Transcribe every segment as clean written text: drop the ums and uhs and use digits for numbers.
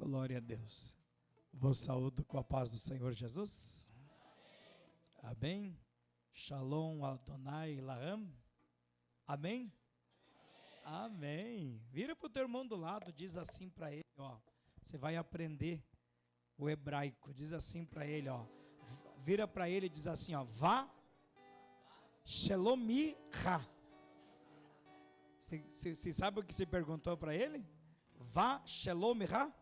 Glória a Deus. Vos saúdo com a paz do Senhor Jesus. Amém. Shalom Adonai Laam. Amém. Amém. Vira para o teu irmão do lado, diz assim para ele, ó. Você vai aprender o hebraico. Diz assim para ele, ó. Vira para ele e diz assim, ó. Vá Shelomi-ha. Você sabe o que se perguntou para ele? Vá Shelomi-ha.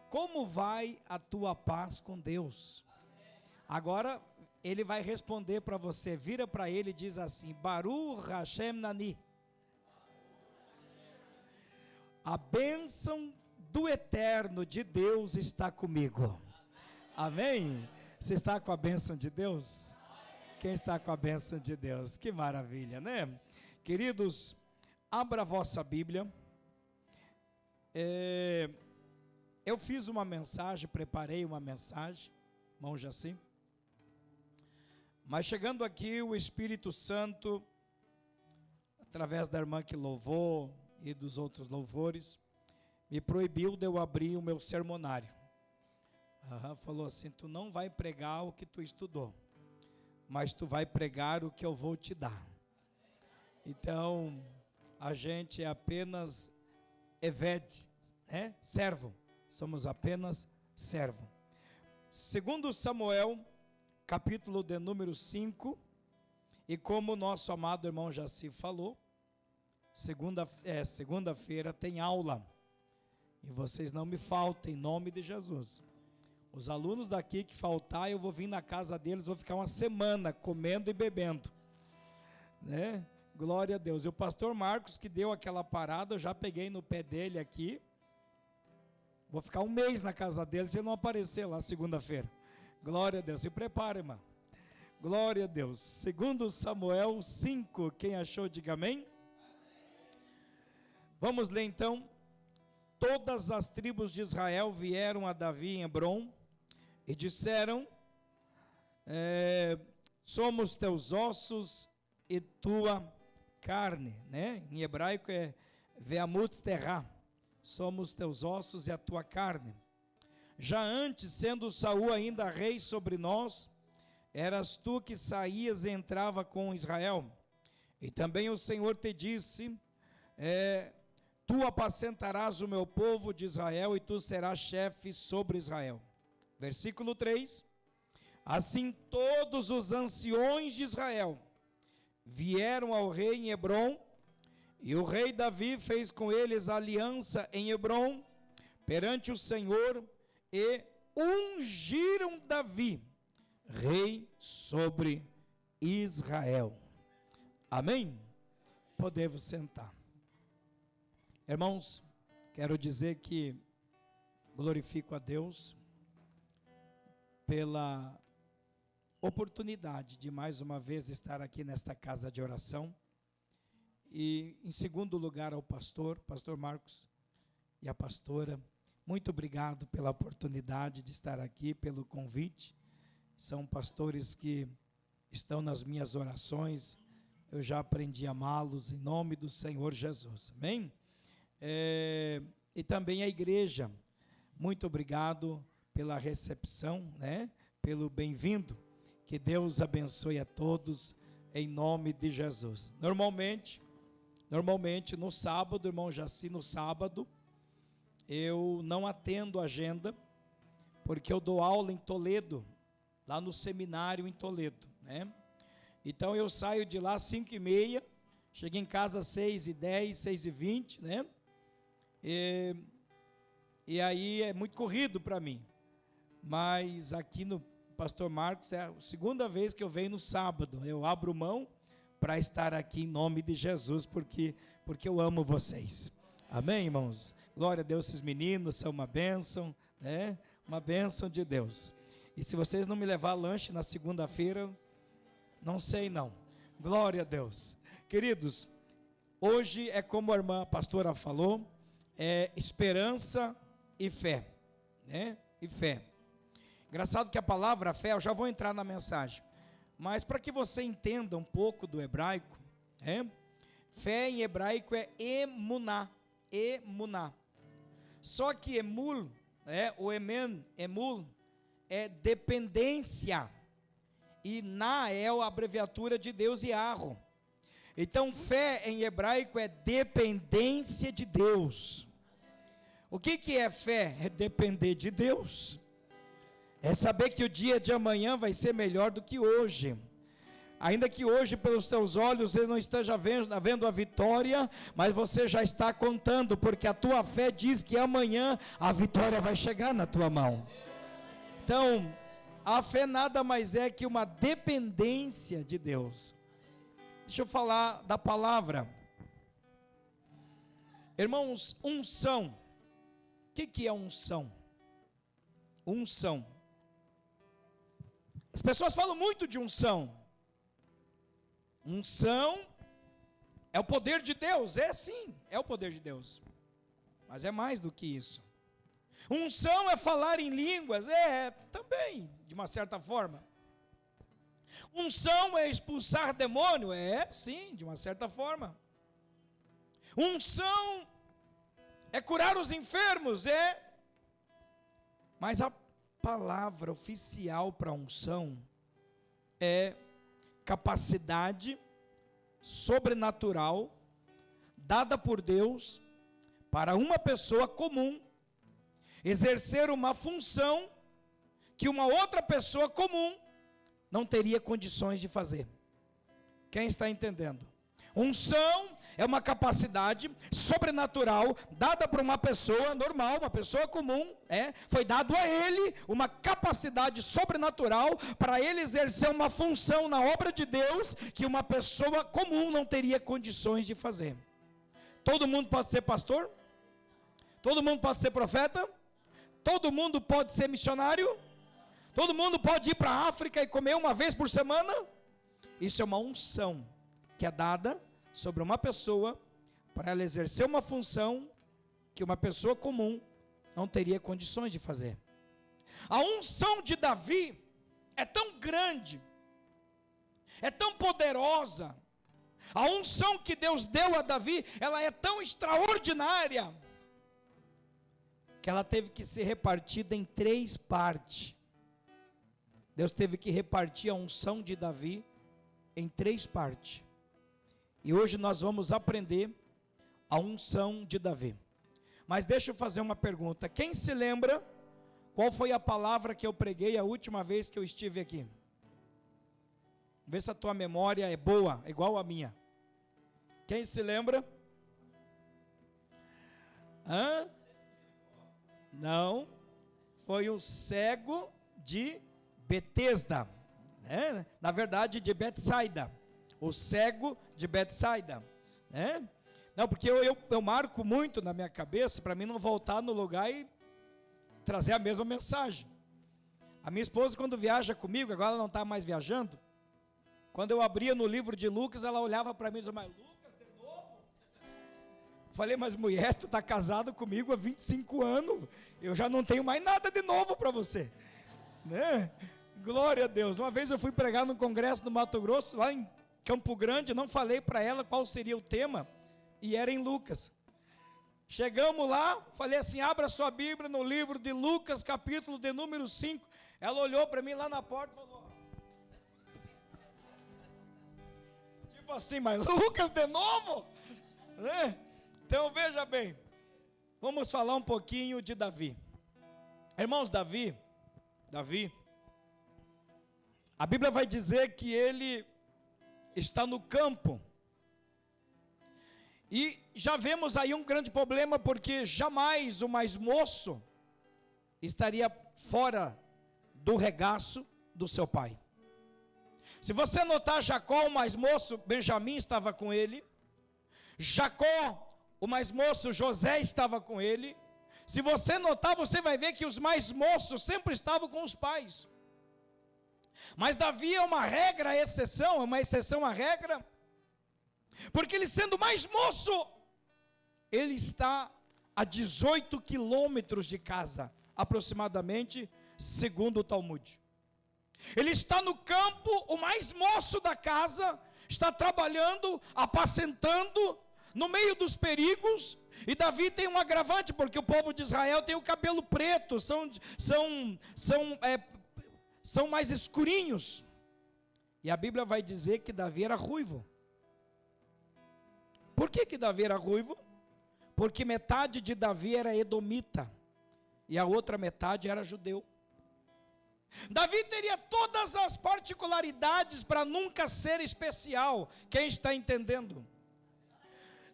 Como vai a tua paz com Deus? Agora ele vai responder para você. Vira para ele e diz assim: Baruch Hashem Nani. A bênção do eterno de Deus está comigo. Amém? Você está com a bênção de Deus? Quem está com a bênção de Deus? Que maravilha, né? Queridos, abra a vossa Bíblia. Eu fiz uma mensagem, preparei uma mensagem, irmão Jaci. Mas chegando aqui, o Espírito Santo, através da irmã que louvou e dos outros louvores, me proibiu de eu abrir o meu sermonário. Falou assim, tu não vai pregar o que tu estudou, mas tu vai pregar o que eu vou te dar. Então, a gente é apenas eved, servo. Somos apenas servo. Segundo Samuel, capítulo de número 5, e como o nosso amado irmão Jaci falou, segunda-feira tem aula, e vocês não me faltem, em nome de Jesus. Os alunos daqui que faltar, eu vou vir na casa deles, vou ficar uma semana comendo e bebendo, né? Glória a Deus. E o pastor Marcos que deu aquela parada, eu já peguei no pé dele aqui. Vou ficar um mês na casa dele se ele não aparecer lá segunda-feira. Glória a Deus. Se prepare, irmão. Glória a Deus. Segundo Samuel 5, quem achou, diga amém. Vamos ler então. Todas as tribos de Israel vieram a Davi em Hebrom e disseram, somos teus ossos e tua carne, né? Em hebraico é ve'amutz terra. Somos teus ossos e a tua carne. Já antes, sendo Saul ainda rei sobre nós, eras tu que saías e entrava com Israel. E também o Senhor te disse, tu apacentarás o meu povo de Israel e tu serás chefe sobre Israel. Versículo 3. Assim todos os anciões de Israel vieram ao rei em Hebrom, e o rei Davi fez com eles aliança em Hebrom, perante o Senhor, e ungiram Davi, rei sobre Israel. Amém? Podemos sentar. Irmãos, quero dizer que glorifico a Deus pela oportunidade de mais uma vez estar aqui nesta casa de oração. E em segundo lugar ao pastor Marcos e a pastora, muito obrigado pela oportunidade de estar aqui, pelo convite. São pastores que estão nas minhas orações, eu já aprendi a amá-los em nome do Senhor Jesus, amém? E também a igreja, muito obrigado pela recepção, né? Pelo bem-vindo, que Deus abençoe a todos em nome de Jesus. Normalmente no sábado, irmão Jaci, no sábado, eu não atendo agenda, porque eu dou aula em Toledo, lá no seminário em Toledo, né? Então eu saio de lá às 5h30, chego em casa às 6h10, 6h20, né? E aí é muito corrido para mim, mas aqui no pastor Marcos é a segunda vez que eu venho no sábado, eu abro mão para estar aqui em nome de Jesus, porque eu amo vocês. Amém, irmãos? Glória a Deus, esses meninos são uma bênção, né? Uma bênção de Deus. E se vocês não me levar lanche na segunda-feira, não sei não. Glória a Deus. Queridos, hoje é como a irmã pastora falou, é esperança e fé, né? E fé. Engraçado que a palavra fé, eu já vou entrar na mensagem, mas para que você entenda um pouco do hebraico, fé em hebraico é emuná, emuná. Só que emul o emen, emul, é dependência, e na é a abreviatura de Deus e arro. Então fé em hebraico é dependência de Deus. O que é fé? É depender de Deus, é saber que o dia de amanhã vai ser melhor do que hoje. Ainda que hoje pelos teus olhos você não esteja vendo a vitória, mas você já está contando, porque a tua fé diz que amanhã a vitória vai chegar na tua mão. Então, a fé nada mais é que uma dependência de Deus. Deixa eu falar da palavra. Irmãos, unção. O que é unção? Unção. As pessoas falam muito de unção. Unção é o poder de Deus, sim, é o poder de Deus, mas é mais do que isso. Unção é falar em línguas, também, de uma certa forma. Unção é expulsar demônio, sim, de uma certa forma. Unção é curar os enfermos, mas a palavra oficial para unção é capacidade sobrenatural dada por Deus para uma pessoa comum exercer uma função que uma outra pessoa comum não teria condições de fazer. Quem está entendendo? Unção é uma capacidade sobrenatural dada por uma pessoa normal, uma pessoa comum, foi dado a ele uma capacidade sobrenatural para ele exercer uma função na obra de Deus que uma pessoa comum não teria condições de fazer. Todo mundo pode ser pastor? Todo mundo pode ser profeta? Todo mundo pode ser missionário? Todo mundo pode ir para a África e comer uma vez por semana? Isso é uma unção que é dada sobre uma pessoa para ela exercer uma função que uma pessoa comum não teria condições de fazer. A unção de Davi é tão grande, é tão poderosa, a unção que Deus deu a Davi, ela é tão extraordinária, que ela teve que ser repartida em 3 partes. Deus teve que repartir a unção de Davi em 3 partes. E hoje nós vamos aprender a unção de Davi. Mas deixa eu fazer uma pergunta. Quem se lembra qual foi a palavra que eu preguei a última vez que eu estive aqui? Vê se a tua memória é boa, igual a minha. Quem se lembra? Não. Foi o cego de Betesda, na verdade de Betsaida. O cego de Betsaida, Não, porque eu marco muito na minha cabeça, para mim não voltar no lugar e trazer a mesma mensagem. A minha esposa, quando viaja comigo, agora ela não está mais viajando, quando eu abria no livro de Lucas, ela olhava para mim e dizia, mas Lucas, de novo? Eu falei, mas mulher, tu está casado comigo há 25 anos, eu já não tenho mais nada de novo para você, Glória a Deus. Uma vez eu fui pregar no congresso do Mato Grosso, lá em Campo Grande, não falei para ela qual seria o tema, e era em Lucas. Chegamos lá, falei assim, abra sua Bíblia no livro de Lucas, capítulo de número 5, ela olhou para mim lá na porta e falou, tipo assim, mas Lucas de novo? Então veja bem, vamos falar um pouquinho de Davi. Irmãos, Davi, a Bíblia vai dizer que ele está no campo, e já vemos aí um grande problema, porque jamais o mais moço estaria fora do regaço do seu pai. Se você notar, Jacó, o mais moço, Benjamim estava com ele, Jacó, o mais moço, José estava com ele. Se você notar, você vai ver que os mais moços sempre estavam com os pais. Mas Davi é uma regra, exceção, é uma exceção à regra, porque ele sendo mais moço, ele está a 18 quilômetros de casa, aproximadamente, segundo o Talmud. Ele está no campo, o mais moço da casa, está trabalhando, apacentando, no meio dos perigos, E Davi tem um agravante, porque o povo de Israel tem o cabelo preto, são mais escurinhos. E a Bíblia vai dizer que Davi era ruivo. Por que Davi era ruivo? Porque metade de Davi era edomita e a outra metade era judeu. Davi teria todas as particularidades para nunca ser especial. Quem está entendendo?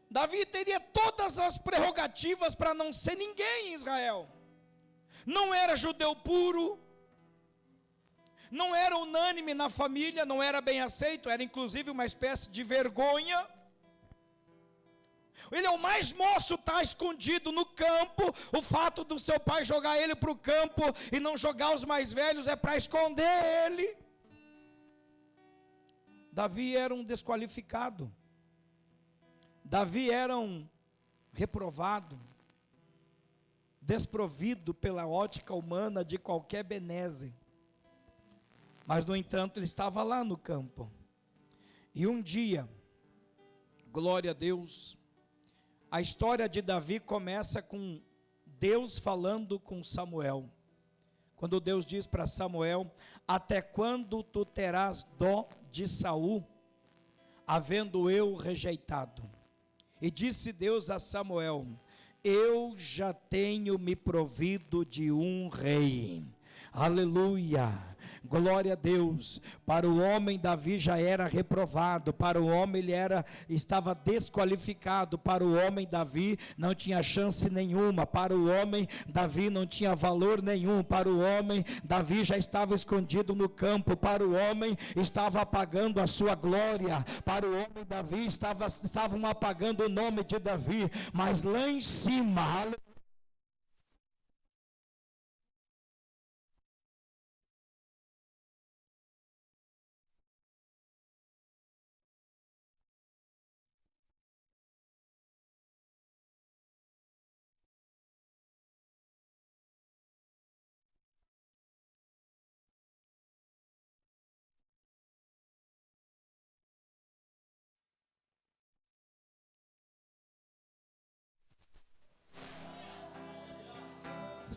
Davi teria todas as prerrogativas para não ser ninguém em Israel. Não era judeu puro, não era unânime na família, não era bem aceito, era inclusive uma espécie de vergonha. Ele é o mais moço, está escondido no campo. O fato do seu pai jogar ele para o campo e não jogar os mais velhos é para esconder ele. Davi era um desqualificado. Davi era um reprovado, desprovido pela ótica humana de qualquer benesse. Mas no entanto ele estava lá no campo. E um dia, glória a Deus, a história de Davi começa com Deus falando com Samuel. Quando Deus diz para Samuel: até quando tu terás dó de Saul, havendo eu rejeitado? E disse Deus a Samuel: eu já tenho me provido de um rei. Aleluia, glória a Deus. Para o homem Davi já era reprovado, para o homem ele estava desqualificado, para o homem Davi não tinha chance nenhuma, para o homem Davi não tinha valor nenhum, para o homem Davi já estava escondido no campo, para o homem estava apagando a sua glória, para o homem Davi estavam apagando o nome de Davi, mas lá em cima, aleluia.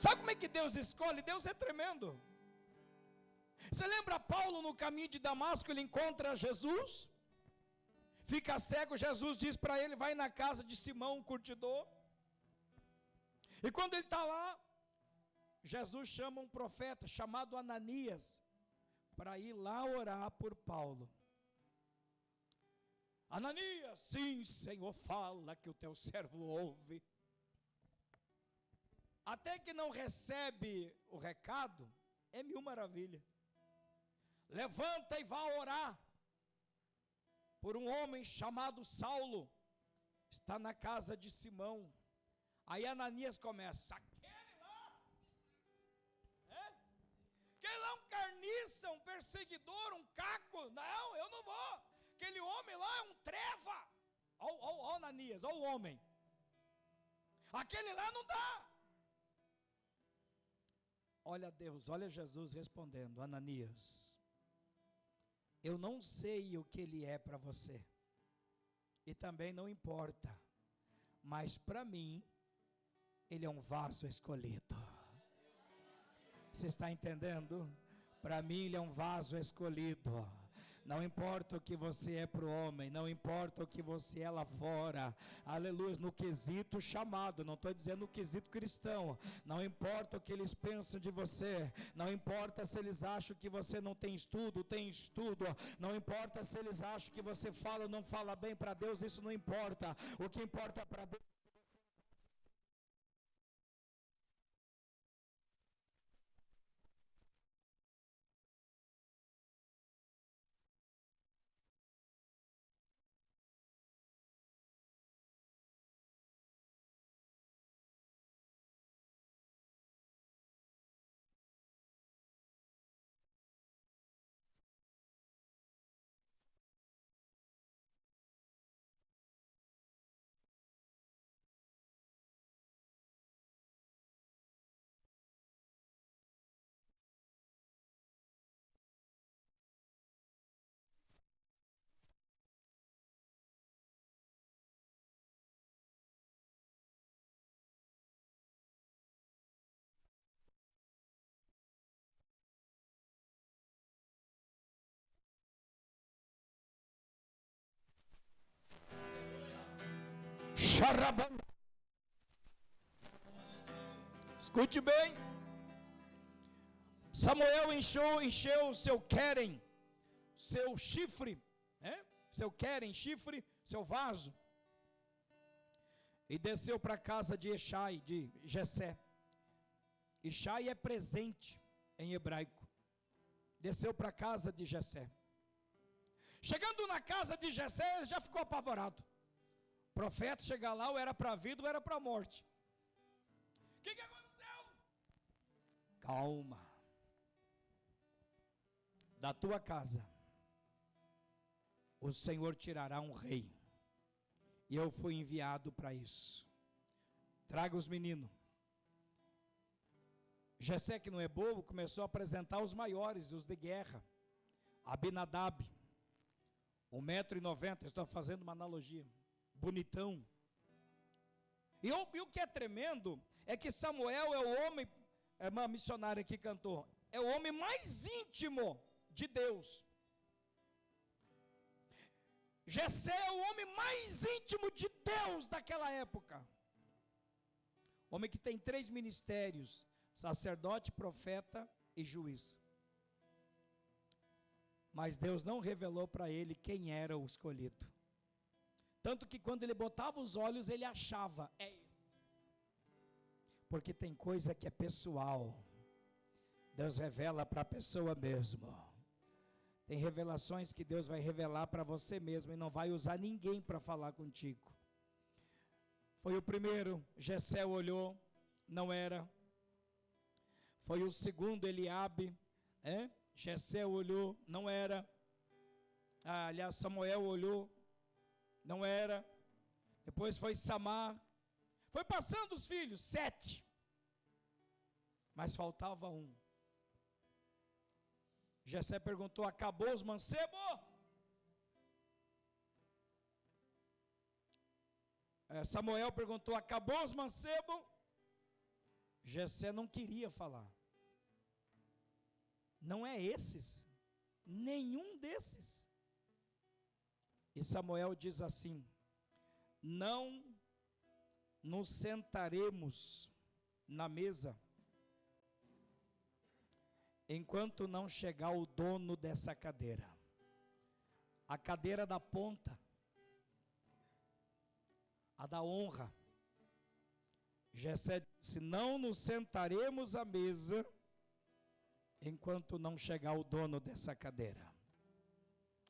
Sabe como é que Deus escolhe? Deus é tremendo. Você lembra Paulo no caminho de Damasco? Ele encontra Jesus, fica cego. Jesus diz para ele: vai na casa de Simão, um curtidor. E quando ele está lá, Jesus chama um profeta chamado Ananias para ir lá orar por Paulo. Ananias: sim, Senhor, fala que o teu servo ouve. Até que não recebe o recado, é mil maravilha. Levanta e vá orar por um homem chamado Saulo, está na casa de Simão. Aí Ananias começa: aquele lá, aquele lá é um carniça, um perseguidor, um caco. Não, eu não vou. Aquele homem lá é um treva. Ó Ananias, ó o homem. Aquele lá não dá. Olha Deus, olha Jesus respondendo: Ananias, eu não sei o que ele é para você, e também não importa, mas para mim, ele é um vaso escolhido. Você está entendendo? Para mim ele é um vaso escolhido. Não importa o que você é para o homem, não importa o que você é lá fora, aleluia, no quesito chamado, não estou dizendo no quesito cristão, não importa o que eles pensam de você, não importa se eles acham que você não tem estudo, não importa se eles acham que você fala ou não fala bem para Deus, isso não importa, o que importa para Deus Escute bem. Samuel encheu o seu querem, seu chifre, né? Seu querem, chifre, seu vaso, e desceu para a casa de Eshai, de Jessé. Eshai é presente em hebraico. Desceu para a casa de Jessé. Chegando na casa de Jessé, ele já ficou apavorado. O profeta chegar lá, ou era para a vida ou era para a morte. O que aconteceu? Calma. Da tua casa, o Senhor tirará um rei. E eu fui enviado para isso. Traga os meninos. Jessé, que não é bobo, começou a apresentar os maiores, os de guerra. Abinadab, 1,90 m, estou fazendo uma analogia, bonitão. E o que é tremendo, é que Samuel é o homem, é uma missionária que cantou, é o homem mais íntimo de Deus. Jessé é o homem mais íntimo de Deus daquela época. Homem que tem 3 ministérios: sacerdote, profeta e juiz. Mas Deus não revelou para ele quem era o escolhido. Tanto que quando ele botava os olhos, ele achava, é esse. Porque tem coisa que é pessoal. Deus revela para a pessoa mesmo. Tem revelações que Deus vai revelar para você mesmo e não vai usar ninguém para falar contigo. Foi o primeiro, Jessé olhou, não era. Foi o segundo, Eliabe, Jessé olhou, não era. Aliás, Samuel olhou, não era. Depois foi Samar. Foi passando os filhos, 7. Mas faltava um. Jessé perguntou: acabou os mancebos? Samuel perguntou: acabou os mancebos? Jessé não queria falar. Não é esses, nenhum desses. E Samuel diz assim: não nos sentaremos na mesa enquanto não chegar o dono dessa cadeira. A cadeira da ponta, a da honra. Jessé disse: não nos sentaremos à mesa enquanto não chegar o dono dessa cadeira.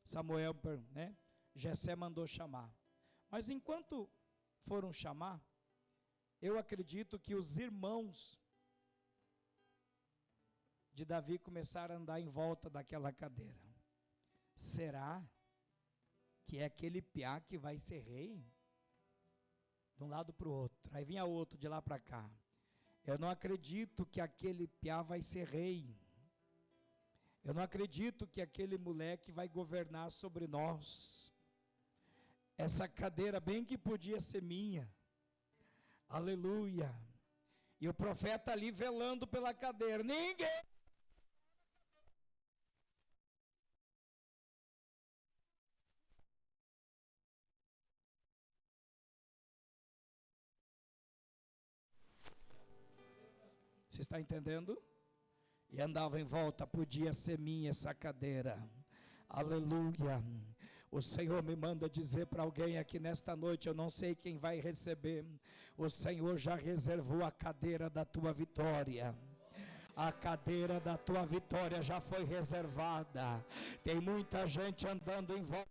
Samuel, Jessé mandou chamar. Mas enquanto foram chamar, eu acredito que os irmãos de Davi começaram a andar em volta daquela cadeira. Será que é aquele piá que vai ser rei? De um lado para o outro. Aí vinha outro de lá para cá. Eu não acredito que aquele piá vai ser rei. Eu não acredito que aquele moleque vai governar sobre nós. Essa cadeira bem que podia ser minha. Aleluia. E o profeta ali velando pela cadeira. Ninguém. Você está entendendo? E andava em volta, podia ser minha essa cadeira. Aleluia. O Senhor me manda dizer para alguém aqui nesta noite, eu não sei quem vai receber. O Senhor já reservou a cadeira da tua vitória. A cadeira da tua vitória já foi reservada. Tem muita gente andando em volta.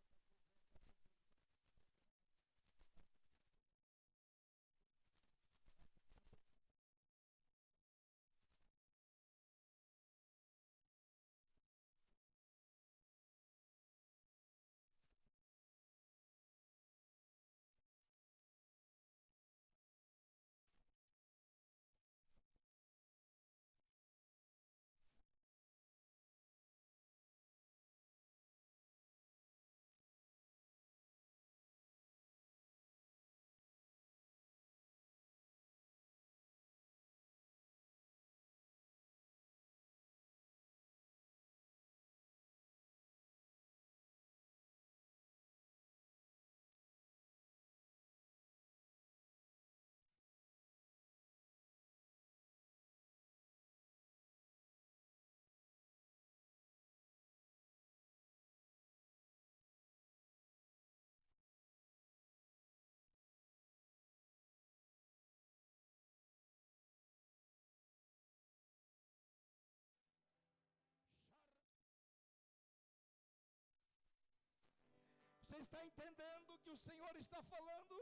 está entendendo o que o Senhor está falando?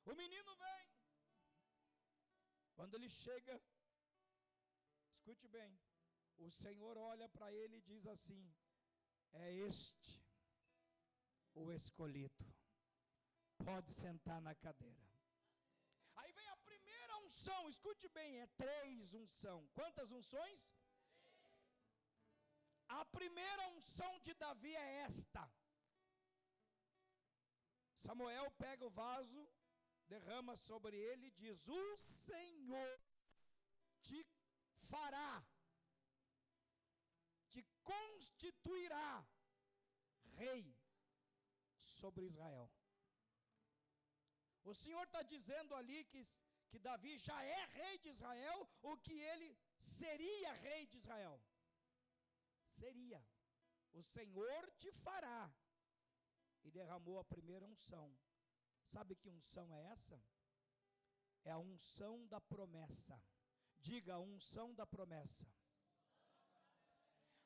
O menino vem. Quando ele chega, escute bem, o Senhor olha para ele e diz assim: é este o escolhido, pode sentar na cadeira. Aí vem a primeira unção, escute bem, é 3 unção. Quantas unções? 3. A primeira unção de Davi é esta. Samuel pega o vaso, derrama sobre ele e diz: o Senhor te fará, te constituirá rei sobre Israel. O Senhor está dizendo ali que Davi já é rei de Israel, ou que ele seria rei de Israel? Seria. O Senhor te fará. E derramou a primeira unção. Sabe que unção é essa? É a unção da promessa. Diga, a unção da promessa.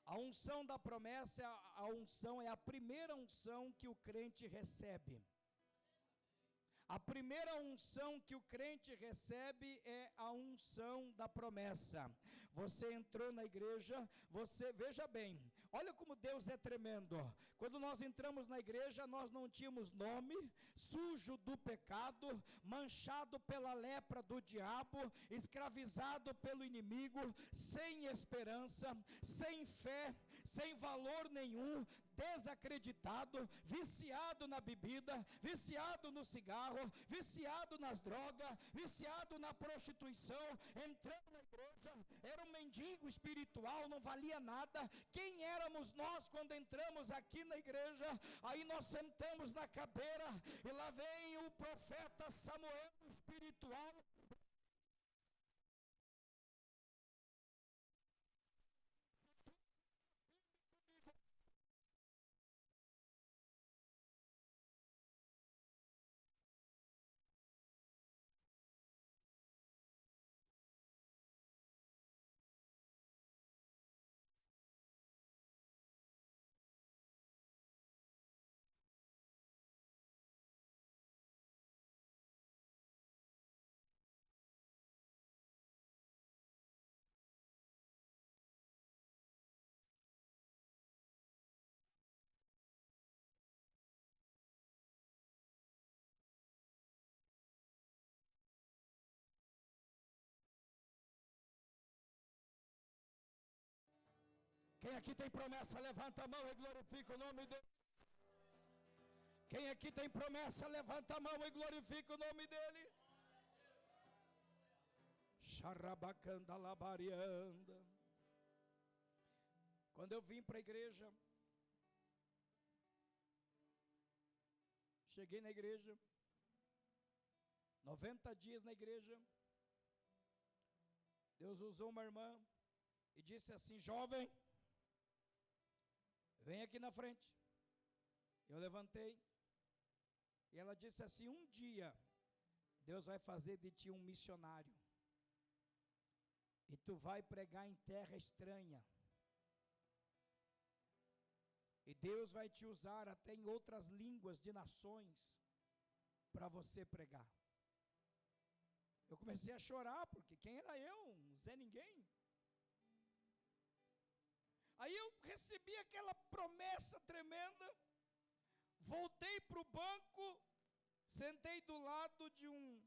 A unção da promessa, a unção é a primeira unção que o crente recebe. A primeira unção que o crente recebe é a unção da promessa. Você entrou na igreja, veja bem, olha como Deus é tremendo. Quando nós entramos na igreja, nós não tínhamos nome, sujo do pecado, manchado pela lepra do diabo, escravizado pelo inimigo, sem esperança, sem fé, sem valor nenhum, desacreditado, viciado na bebida, viciado no cigarro, viciado nas drogas, viciado na prostituição. Entrando na igreja, era um mendigo espiritual, não valia nada. Quem éramos nós quando entramos aqui na igreja? Aí nós sentamos na cadeira e lá vem o profeta Samuel espiritual. Quem aqui tem promessa, levanta a mão e glorifica o nome dele. Quem aqui tem promessa, levanta a mão e glorifica o nome dele. Xarabacanda labarianda. Quando eu vim para a igreja, cheguei na igreja, 90 dias na igreja, Deus usou uma irmã e disse assim: jovem, vem aqui na frente. Eu levantei e ela disse assim: um dia Deus vai fazer de ti um missionário e tu vai pregar em terra estranha, e Deus vai te usar até em outras línguas de nações para você pregar. Eu comecei a chorar, porque quem era eu? Um Zé Ninguém. Aí eu recebi aquela promessa tremenda, voltei para o banco, sentei do lado de um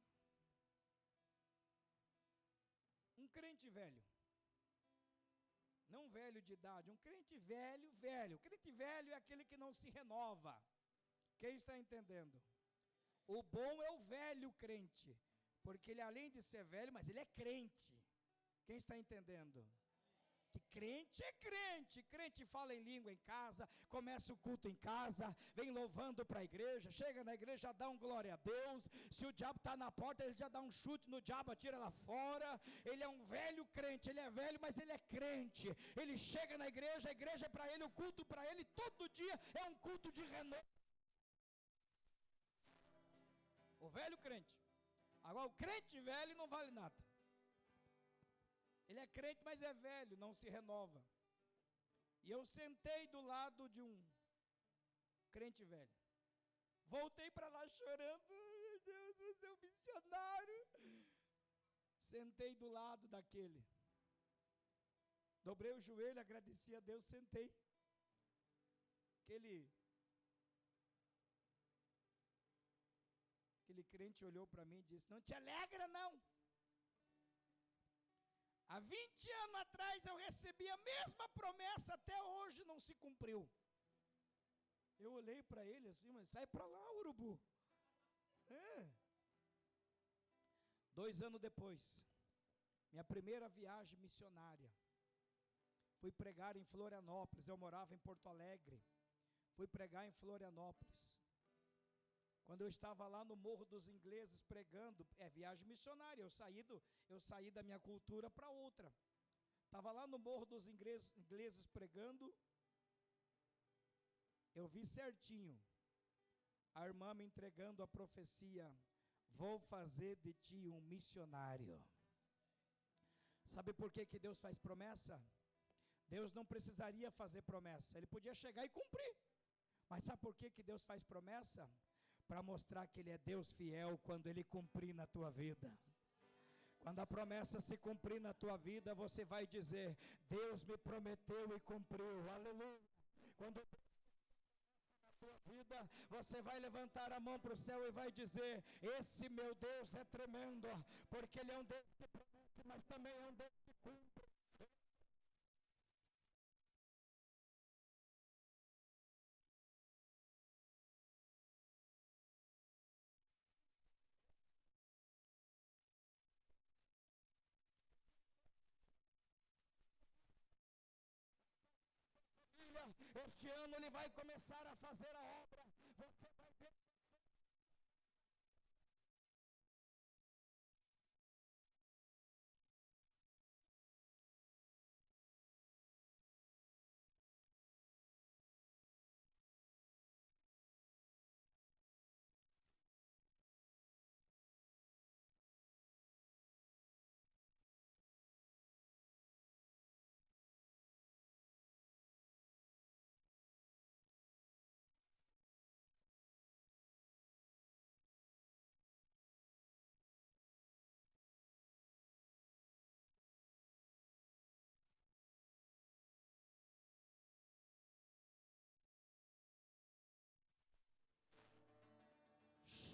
crente velho. Não velho de idade, um crente velho. Crente velho é aquele que não se renova. Quem está entendendo? O bom é o velho crente, porque ele, além de ser velho, mas ele é crente. Quem está entendendo? Que crente é crente. Crente fala em língua em casa, começa o culto em casa, vem louvando para a igreja, chega na igreja, já dá um glória a Deus. Se o diabo está na porta, ele já dá um chute no diabo, atira lá fora. Ele é um velho crente, ele é velho, mas ele é crente. Ele chega na igreja, a igreja é para ele, o culto para ele, todo dia é um culto de renovo. O velho crente. Agora o crente velho não vale nada. Ele é crente, mas é velho, não se renova. E eu sentei do lado de um crente velho. Voltei para lá chorando. Meu Deus, você é um missionário. Sentei do lado daquele. Dobrei o joelho, agradeci a Deus, sentei. Aquele crente olhou para mim e disse: não te alegra não? Há 20 anos atrás eu recebi a mesma promessa, até hoje não se cumpriu. Eu olhei para ele assim, mas sai para lá, urubu. 2 anos depois, minha primeira viagem missionária, fui pregar em Florianópolis. Eu morava em Porto Alegre, fui pregar em Florianópolis. Quando eu estava lá no Morro dos Ingleses pregando, viagem missionária, eu saí da minha cultura para outra. Estava lá no Morro dos Ingleses pregando, eu vi certinho a irmã me entregando a profecia: vou fazer de ti um missionário. Sabe por que Deus faz promessa? Deus não precisaria fazer promessa, Ele podia chegar e cumprir. Mas sabe por que Deus faz promessa? Para mostrar que Ele é Deus fiel quando Ele cumprir na tua vida. Quando a promessa se cumprir na tua vida, você vai dizer: Deus me prometeu e cumpriu, aleluia. Quando na tua vida, você vai levantar a mão para o céu e vai dizer: esse meu Deus é tremendo, porque Ele é um Deus que promete, mas também é um Deus que cumpre. Este ano Ele vai começar a fazer a obra. Você vai ver.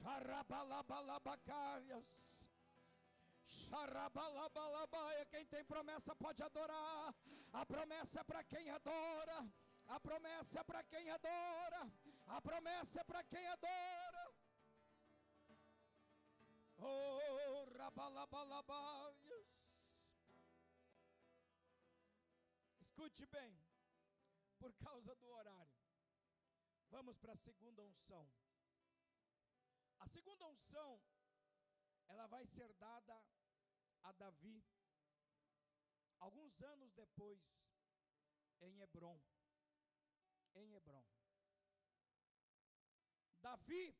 Xarabalabalabacaras. Xarabalabalabaia. Quem tem promessa pode adorar. A promessa é para quem adora. A promessa é para quem adora. A promessa é para quem adora. Oh, rabalabalabaias. Escute bem, por causa do horário, vamos para a segunda unção. A segunda unção, ela vai ser dada a Davi, alguns anos depois, em Hebrom. Em Hebrom. Davi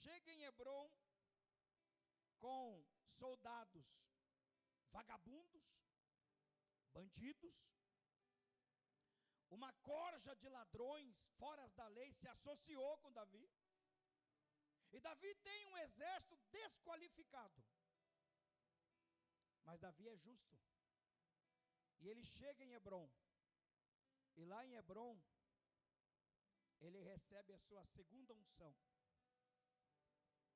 chega em Hebrom com soldados vagabundos, bandidos, uma corja de ladrões, foras da lei, se associou com Davi. E Davi tem um exército desqualificado. Mas Davi é justo. E ele chega em Hebrom. E lá em Hebrom, ele recebe a sua segunda unção.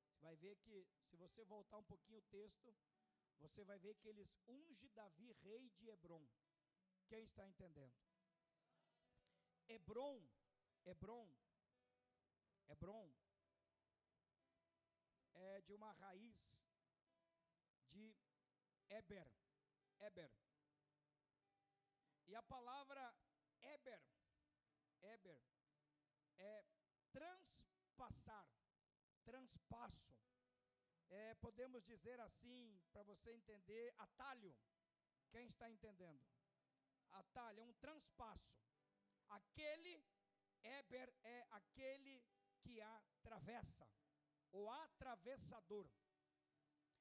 Você vai ver que, se você voltar um pouquinho o texto, você vai ver que eles ungem Davi rei de Hebrom. Quem está entendendo? Hebrom é de uma raiz de Eber. E a palavra Eber é transpassar, transpasso. Podemos dizer assim, para você entender, atalho. Quem está entendendo? Atalho, é um transpasso. Aquele Eber é aquele que atravessa, o atravessador.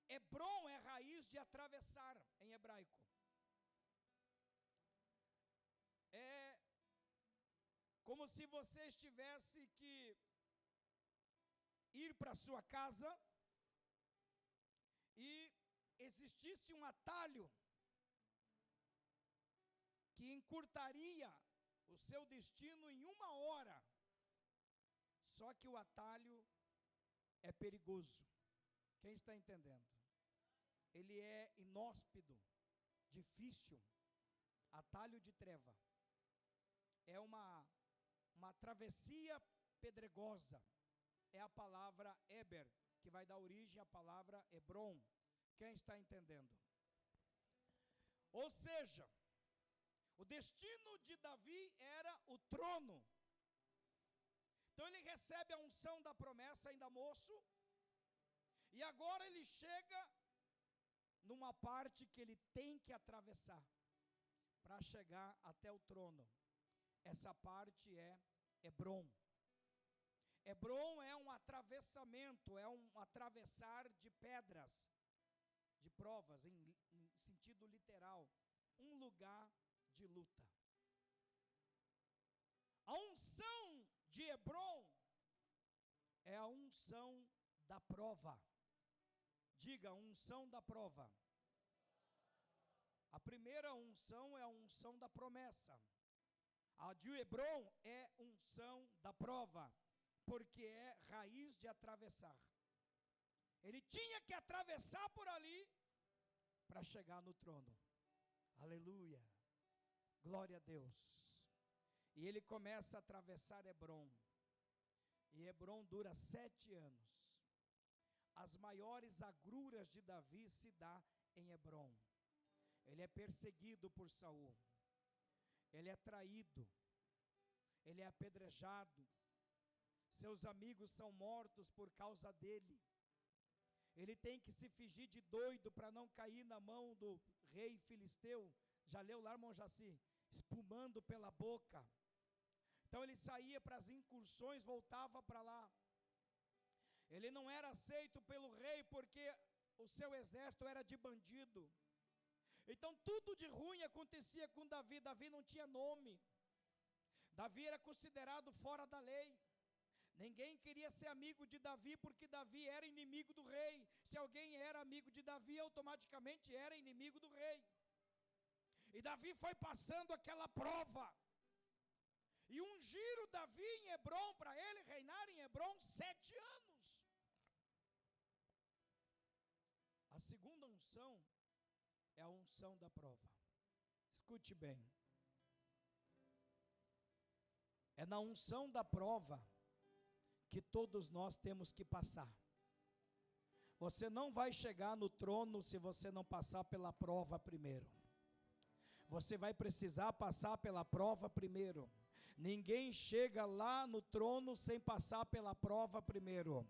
Hebrom é raiz de atravessar em hebraico. como se você estivesse que ir para sua casa e existisse um atalho que encurtaria o seu destino em 1 hora. Só que o atalho é perigoso. Quem está entendendo? Ele é inóspito, difícil, atalho de treva. É uma travessia pedregosa. É a palavra Eber, que vai dar origem à palavra Hebron. Quem está entendendo? Ou seja, o destino de Davi era o trono. Então ele recebe a unção da promessa ainda moço, e agora ele chega numa parte que ele tem que atravessar para chegar até o trono. Essa parte é Hebron. Hebron é um atravessamento, é um atravessar de pedras, de provas, em sentido literal, um lugar de luta. A unção de Hebron é a unção da prova. Diga, unção da prova. A primeira unção é a unção da promessa. A de Hebron é unção da prova, porque é raiz de atravessar. Ele tinha que atravessar por ali para chegar no trono. Aleluia. Glória a Deus. E ele começa a atravessar Hebron. E Hebron dura 7 anos. As maiores agruras de Davi se dá em Hebron. Ele é perseguido por Saul. Ele é traído. Ele é apedrejado. Seus amigos são mortos por causa dele. Ele tem que se fingir de doido para não cair na mão do rei filisteu. Já leu lá, irmão Jaci? Espumando pela boca. Então ele saía para as incursões, voltava para lá. Ele não era aceito pelo rei porque o seu exército era de bandido. Então tudo de ruim acontecia com Davi. Davi não tinha nome. Davi era considerado fora da lei. Ninguém queria ser amigo de Davi porque Davi era inimigo do rei. Se alguém era amigo de Davi, automaticamente era inimigo do rei. E Davi foi passando aquela prova. E ungiram Davi em Hebron, para ele reinar em Hebron 7 anos. A segunda unção é a unção da prova. Escute bem. É na unção da prova que todos nós temos que passar. Você não vai chegar no trono se você não passar pela prova primeiro. Você vai precisar passar pela prova primeiro. Ninguém chega lá no trono sem passar pela prova primeiro.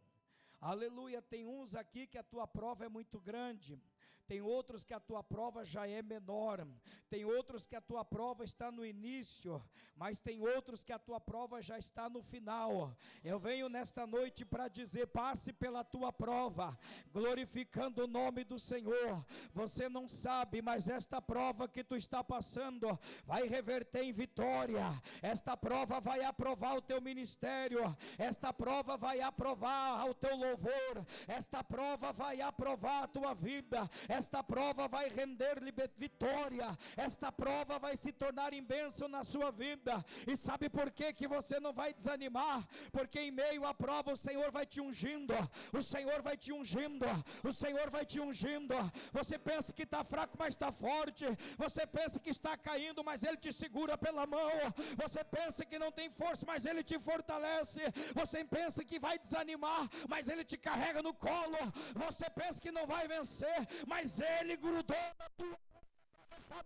Aleluia, tem uns aqui que a tua prova é muito grande. Tem outros que a tua prova já é menor. Tem outros que a tua prova está no início. Mas tem outros que a tua prova já está no final. Eu venho nesta noite para dizer, passe pela tua prova, glorificando o nome do Senhor. Você não sabe, mas esta prova que tu está passando vai reverter em vitória. Esta prova vai aprovar o teu ministério. Esta prova vai aprovar o teu louvor. Esta prova vai aprovar a tua vida. Esta prova vai render-lhe vitória. Esta prova vai se tornar em bênção na sua vida. E sabe por que que você não vai desanimar? Porque em meio à prova o Senhor vai te ungindo. O Senhor vai te ungindo. O Senhor vai te ungindo. Você pensa que está fraco, mas está forte. Você pensa que está caindo, mas Ele te segura pela mão. Você pensa que não tem força, mas Ele te fortalece. Você pensa que vai desanimar, mas Ele te carrega no colo. Você pensa que não vai vencer, mas Ele grudou na tua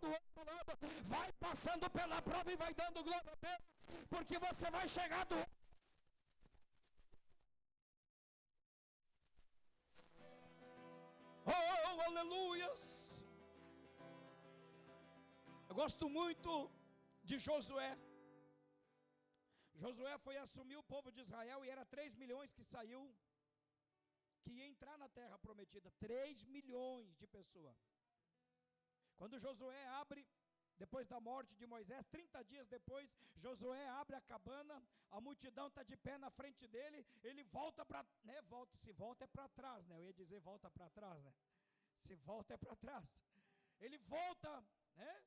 do outro lado, vai passando pela prova e vai dando glória a Deus, porque você vai chegar do oh, aleluias. Eu gosto muito de Josué. Josué foi assumir o povo de Israel e era 3 milhões que saiu, que ia entrar na terra prometida. 3 milhões de pessoas. Quando Josué abre depois da morte de Moisés, 30 dias depois, Josué abre a cabana, a multidão está de pé na frente dele, ele volta para, né, se volta é para trás, né, eu ia dizer volta para trás, né, se volta é para trás, ele volta, né,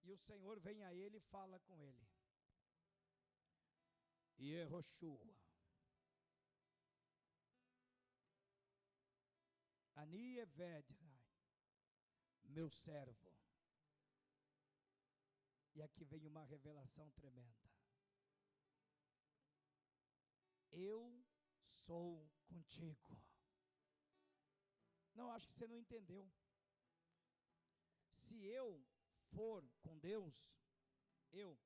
e o Senhor vem a ele e fala com ele, Yehoshua, Ani Evedrai, meu servo. E aqui vem uma revelação tremenda. Eu sou contigo. Não, acho que você não entendeu. Se eu for com Deus, eu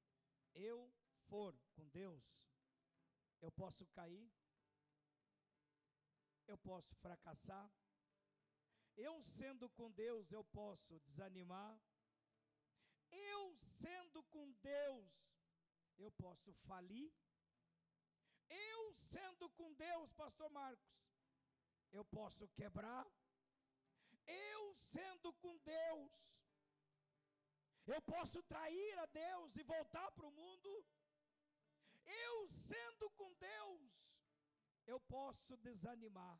for com Deus, eu posso cair, eu posso fracassar, eu sendo com Deus, eu posso desanimar, eu sendo com Deus, eu posso falir, eu sendo com Deus, pastor Marcos, eu posso quebrar, eu sendo com Deus, eu posso trair a Deus e voltar para o mundo, eu sendo com Deus, eu posso desanimar,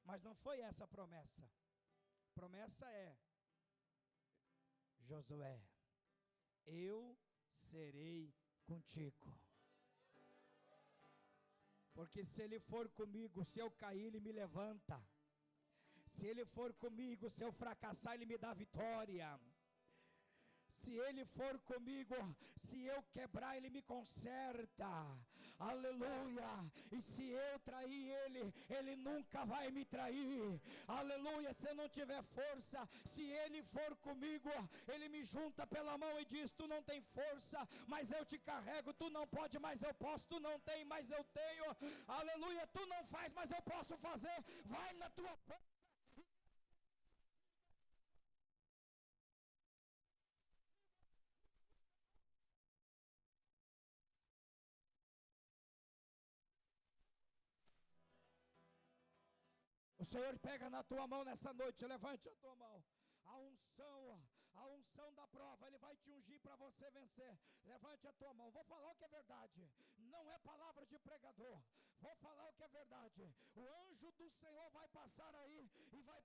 mas não foi essa a promessa. A promessa é, Josué, eu serei contigo. Porque se ele for comigo, se eu cair, ele me levanta. Se ele for comigo, se eu fracassar, ele me dá vitória. Se ele for comigo, se eu quebrar, ele me conserta. Aleluia. E se eu trair ele, ele nunca vai me trair. Aleluia. Se eu não tiver força, se ele for comigo, ele me junta pela mão e diz, tu não tem força, mas eu te carrego. Tu não pode, mas eu posso. Tu não tem, mas eu tenho. Aleluia. Tu não faz, mas eu posso fazer. Vai na tua força. O Senhor pega na tua mão nessa noite, levante a tua mão. A unção da prova, Ele vai te ungir para você vencer. Levante a tua mão, vou falar o que é verdade, não é palavra de pregador, vou falar o que é verdade. O anjo do Senhor vai passar aí e vai...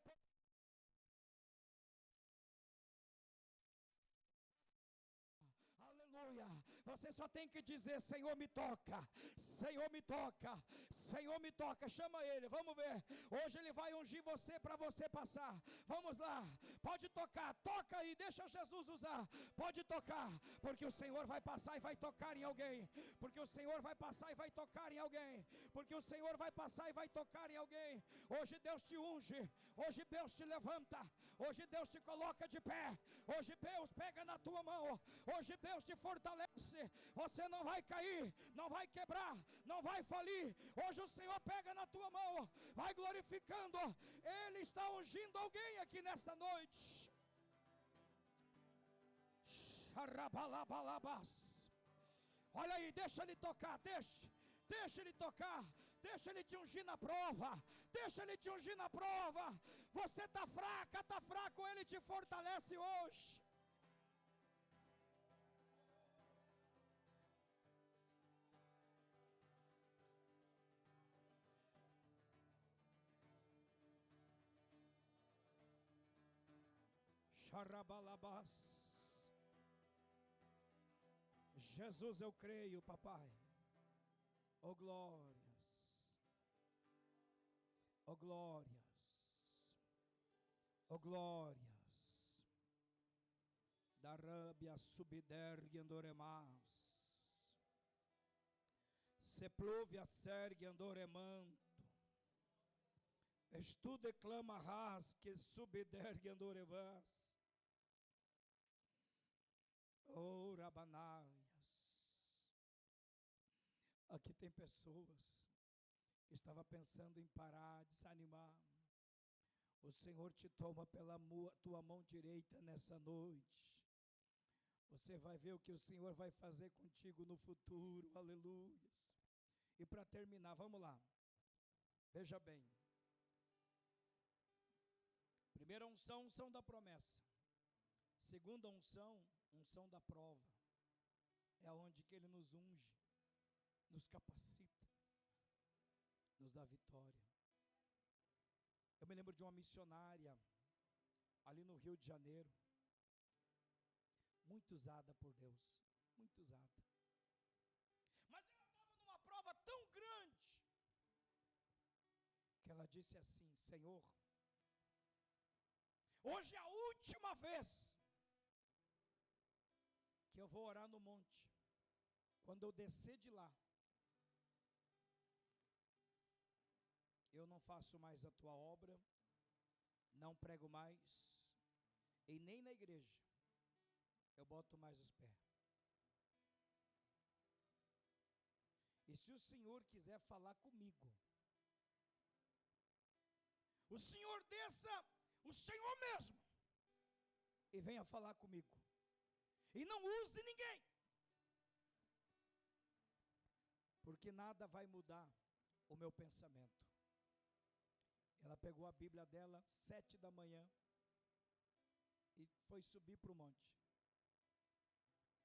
Aleluia, você só tem que dizer, Senhor me toca, Senhor me toca, Senhor me toca, chama Ele, vamos ver, hoje Ele vai ungir você para você passar, vamos lá, pode tocar, toca aí, deixa Jesus usar, pode tocar, porque o Senhor vai passar e vai tocar em alguém, porque o Senhor vai passar e vai tocar em alguém, porque o Senhor vai passar e vai tocar em alguém, hoje Deus te unge, hoje Deus te levanta, hoje Deus te coloca de pé, hoje Deus pega na tua mão, hoje Deus te fortalece, você não vai cair, não vai quebrar, não vai falir, hoje o Senhor pega na tua mão, vai glorificando, Ele está ungindo alguém aqui nesta noite. Olha aí, deixa Ele tocar, deixa Ele tocar, deixa Ele te ungir na prova, deixa Ele te ungir na prova, você está fraca, está fraco, Ele te fortalece hoje. Jesus, eu creio, papai. Oh glórias, oh glórias, oh glórias. Darabia subdergue andoremas, se pluve a sergue andoremanto, estu declama ras que subdergue andorevas. Oh, Rabanaias, aqui tem pessoas que estavam pensando em parar, desanimar. O Senhor te toma pela tua mão direita nessa noite. Você vai ver o que o Senhor vai fazer contigo no futuro, aleluia. E para terminar, vamos lá, veja bem. Primeira unção, unção da promessa. Segunda unção, unção da prova, é onde que Ele nos unge, nos capacita, nos dá vitória. Eu me lembro de uma missionária, ali no Rio de Janeiro, muito usada por Deus, muito usada. Mas ela estava numa prova tão grande, que ela disse assim: Senhor, hoje é a última vez que eu vou orar no monte. Quando eu descer de lá, eu não faço mais a tua obra, não prego mais, e nem na igreja eu boto mais os pés. E se o Senhor quiser falar comigo, o Senhor desça, o Senhor mesmo, e venha falar comigo, e não use ninguém, porque nada vai mudar o meu pensamento. Ela pegou a Bíblia dela, 7 da manhã, e foi subir para o monte.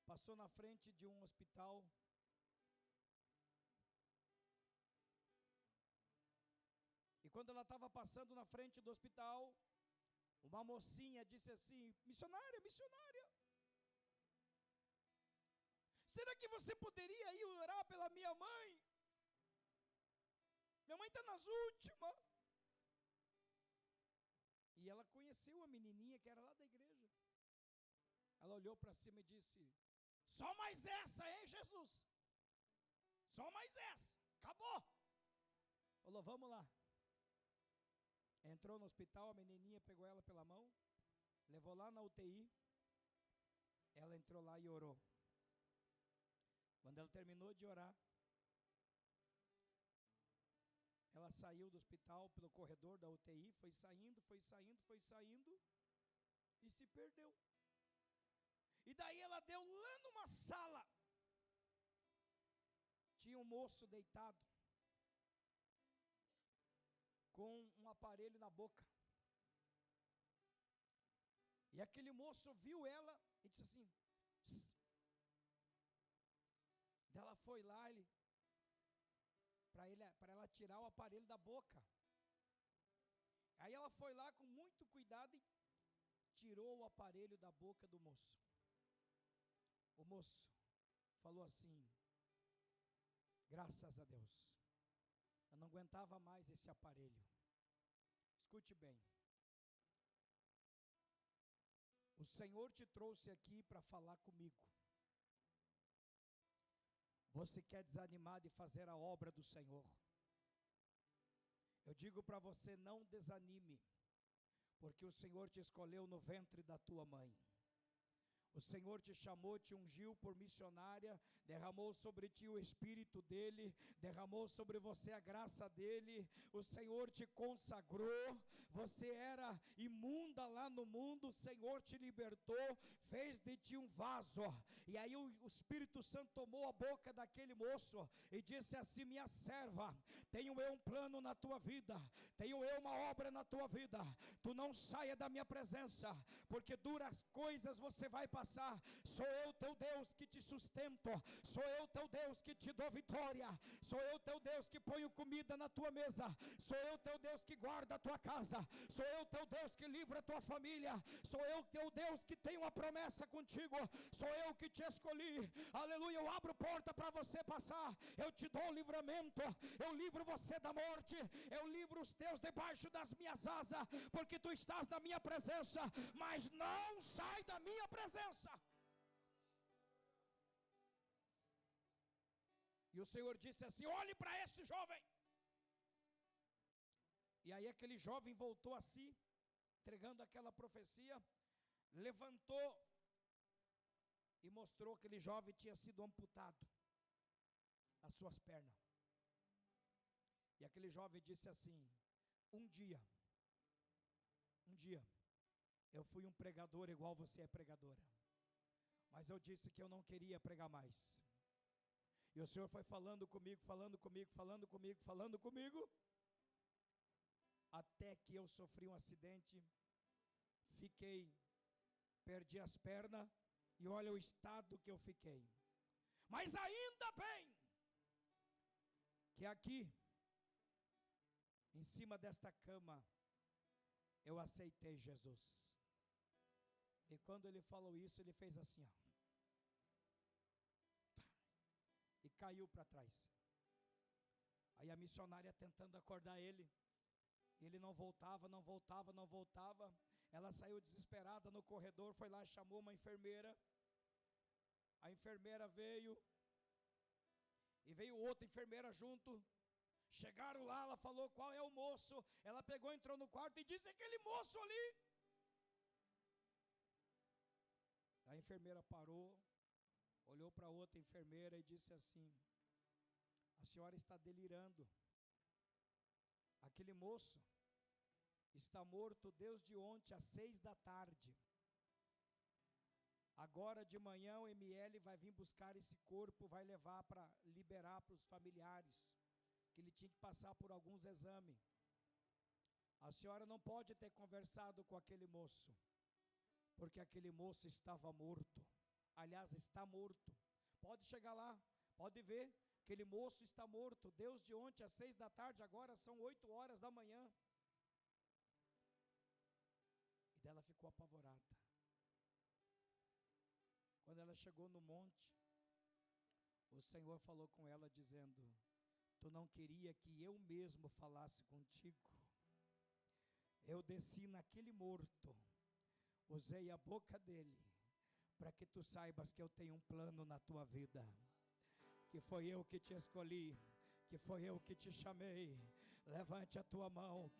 Passou na frente de um hospital, e quando ela estava passando na frente do hospital, uma mocinha disse assim: missionária, missionária, será que você poderia ir orar pela minha mãe? Minha mãe está nas últimas. E ela conheceu a menininha que era lá da igreja. Ela olhou para cima e disse: só mais essa, hein, Jesus? Só mais essa, acabou. Falou: vamos lá. Entrou no hospital, a menininha pegou ela pela mão, levou lá na UTI. Ela entrou lá e orou. Quando ela terminou de orar, ela saiu do hospital pelo corredor da UTI, foi saindo, e se perdeu. E daí ela deu lá numa sala, tinha um moço deitado, com um aparelho na boca. E aquele moço viu ela e disse assim: psst. Ela foi lá, para ela tirar o aparelho da boca. Aí ela foi lá com muito cuidado e tirou o aparelho da boca do moço. O moço falou assim: graças a Deus, eu não aguentava mais esse aparelho. Escute bem, o Senhor te trouxe aqui para falar comigo. Você quer desanimar de fazer a obra do Senhor? Eu digo para você: não desanime, porque o Senhor te escolheu no ventre da tua mãe. O Senhor te chamou, te ungiu por missionária, derramou sobre ti o Espírito dEle, derramou sobre você a graça dEle, o Senhor te consagrou, você era imunda lá no mundo, o Senhor te libertou, fez de ti um vaso. E aí o Espírito Santo tomou a boca daquele moço e disse assim: minha serva, tenho eu um plano na tua vida, tenho eu uma obra na tua vida, tu não saia da minha presença, porque duras coisas você vai passar. Sou eu teu Deus que te sustento, sou eu teu Deus que te dou vitória, sou eu teu Deus que ponho comida na tua mesa, sou eu teu Deus que guarda a tua casa, sou eu teu Deus que livra a tua família, sou eu teu Deus que tem uma promessa contigo, sou eu que te escolhi, aleluia. Eu abro porta para você passar, eu te dou livramento, eu livro você da morte, eu livro os teus debaixo das minhas asas, porque tu estás na minha presença, mas não sai da minha presença. E o Senhor disse assim: olhe para esse jovem. E aí aquele jovem voltou a si, entregando aquela profecia, levantou e mostrou que aquele jovem tinha sido amputado as suas pernas. E aquele jovem disse assim: um dia, eu fui um pregador igual você é pregadora, mas eu disse que eu não queria pregar mais. E o Senhor foi falando comigo, até que eu sofri um acidente, fiquei perdi as pernas e olha o estado que eu fiquei. Mas ainda bem que aqui, em cima desta cama, eu aceitei Jesus. E quando ele falou isso, ele fez assim, ó, e caiu para trás. Aí a missionária tentando acordar ele, ele não voltava. Ela saiu desesperada no corredor, foi lá, chamou uma enfermeira. A enfermeira veio, e veio outra enfermeira junto. Chegaram lá, ela falou qual é o moço. Ela pegou, entrou no quarto e disse: aquele moço ali. A enfermeira parou, olhou para outra enfermeira e disse assim: a senhora está delirando. Aquele moço está morto desde ontem às 6 da tarde. Agora de manhã o ML vai vir buscar esse corpo, vai levar para liberar para os familiares, que ele tinha que passar por alguns exames. A senhora não pode ter conversado com aquele moço, porque aquele moço estava morto. Aliás, está morto. Pode chegar lá, pode ver, aquele moço está morto, desde ontem às 6 da tarde, agora são 8 horas da manhã. E dela ficou apavorada. Quando ela chegou no monte, o Senhor falou com ela dizendo: tu não queria que eu mesmo falasse contigo? Eu desci naquele morto, usei a boca dele, para que tu saibas que eu tenho um plano na tua vida, que foi eu que te escolhi, que foi eu que te chamei. Levante a tua mão.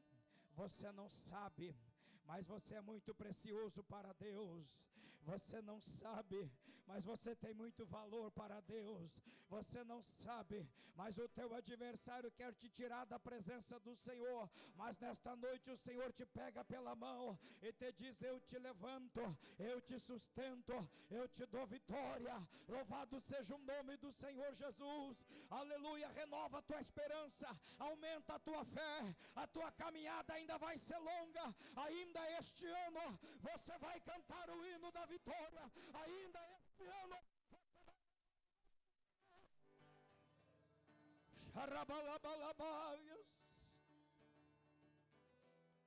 Você não sabe, mas você é muito precioso para Deus. Você não sabe, mas você tem muito valor para Deus. Você não sabe, mas o teu adversário quer te tirar da presença do Senhor. Mas nesta noite o Senhor te pega pela mão e te diz: eu te levanto, eu te sustento, eu te dou vitória. Louvado seja o nome do Senhor Jesus. Aleluia. Renova a tua esperança, aumenta a tua fé. A tua caminhada ainda vai ser longa. Ainda este ano você vai cantar o hino da vitória. Ainda este ano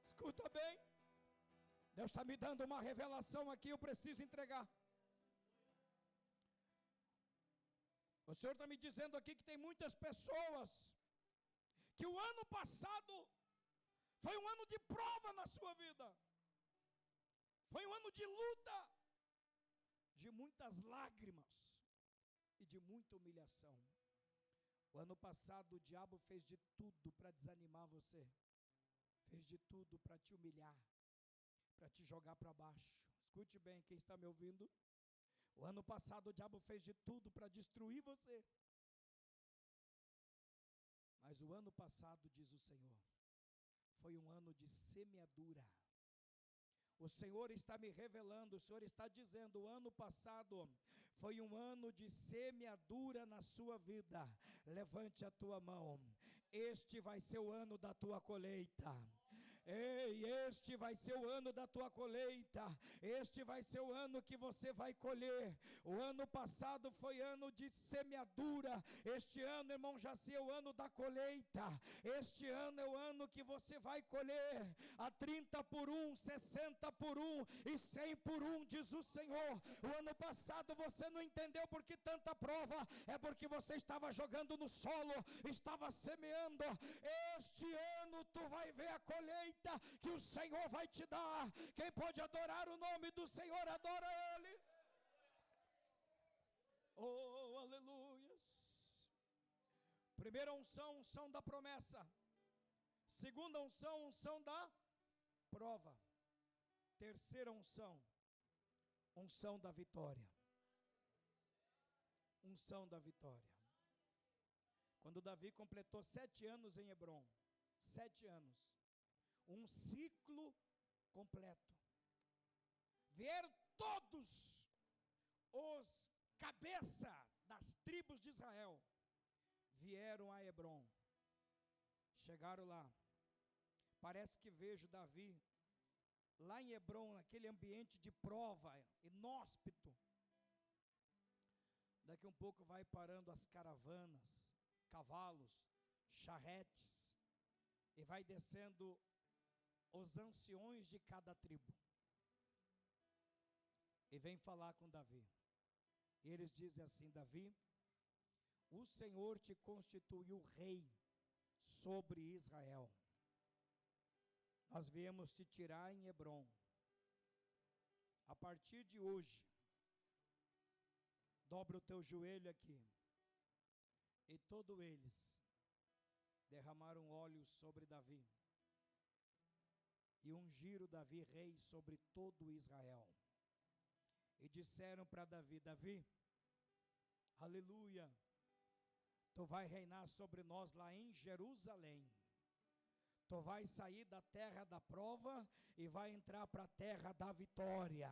escuta bem, Deus está me dando uma revelação aqui, eu preciso entregar. O Senhor está me dizendo aqui que tem muitas pessoas que o ano passado foi um ano de prova na sua vida, foi um ano de luta, de muitas lágrimas e de muita humilhação. O ano passado o diabo fez de tudo para desanimar você, fez de tudo para te humilhar, para te jogar para baixo. Escute bem, quem está me ouvindo. O ano passado o diabo fez de tudo para destruir você. Mas o ano passado, diz o Senhor, foi um ano de semeadura. O Senhor está me revelando, o Senhor está dizendo: o ano passado foi um ano de semeadura na sua vida. Levante a tua mão. Este vai ser o ano da tua colheita. Ei, este vai ser o ano da tua colheita. Este vai ser o ano que você vai colher. O ano passado foi ano de semeadura. Este ano, irmão Jaci, é o ano da colheita. Este ano é o ano que você vai colher a 30 por 1, 60 por 1 e 100 por 1, diz o Senhor. O ano passado você não entendeu porque tanta prova, é porque você estava jogando no solo, estava semeando. Este ano tu vai ver a colheita que o Senhor vai te dar. Quem pode adorar o nome do Senhor, adora Ele. Oh, aleluias. Primeira unção, unção da promessa. Segunda unção, unção da prova. Terceira unção, unção da vitória. Unção da vitória. Quando Davi completou 7 anos em Hebrom, 7 anos, um ciclo completo, vieram todos os cabeça das tribos de Israel, vieram a Hebrom, chegaram lá. Parece que vejo Davi lá em Hebrom, naquele ambiente de prova, inóspito. Daqui um pouco vai parando as caravanas, cavalos, charretes, e vai descendo os anciões de cada tribo. E vem falar com Davi. E eles dizem assim: Davi, o Senhor te constituiu rei sobre Israel. Nós viemos te tirar em Hebrom. A partir de hoje, dobra o teu joelho aqui. E todos eles derramaram óleo sobre Davi. E ungiram Davi rei sobre todo Israel. E disseram para Davi: Davi, aleluia, tu vai reinar sobre nós lá em Jerusalém. Tu vai sair da terra da prova e vai entrar para a terra da vitória.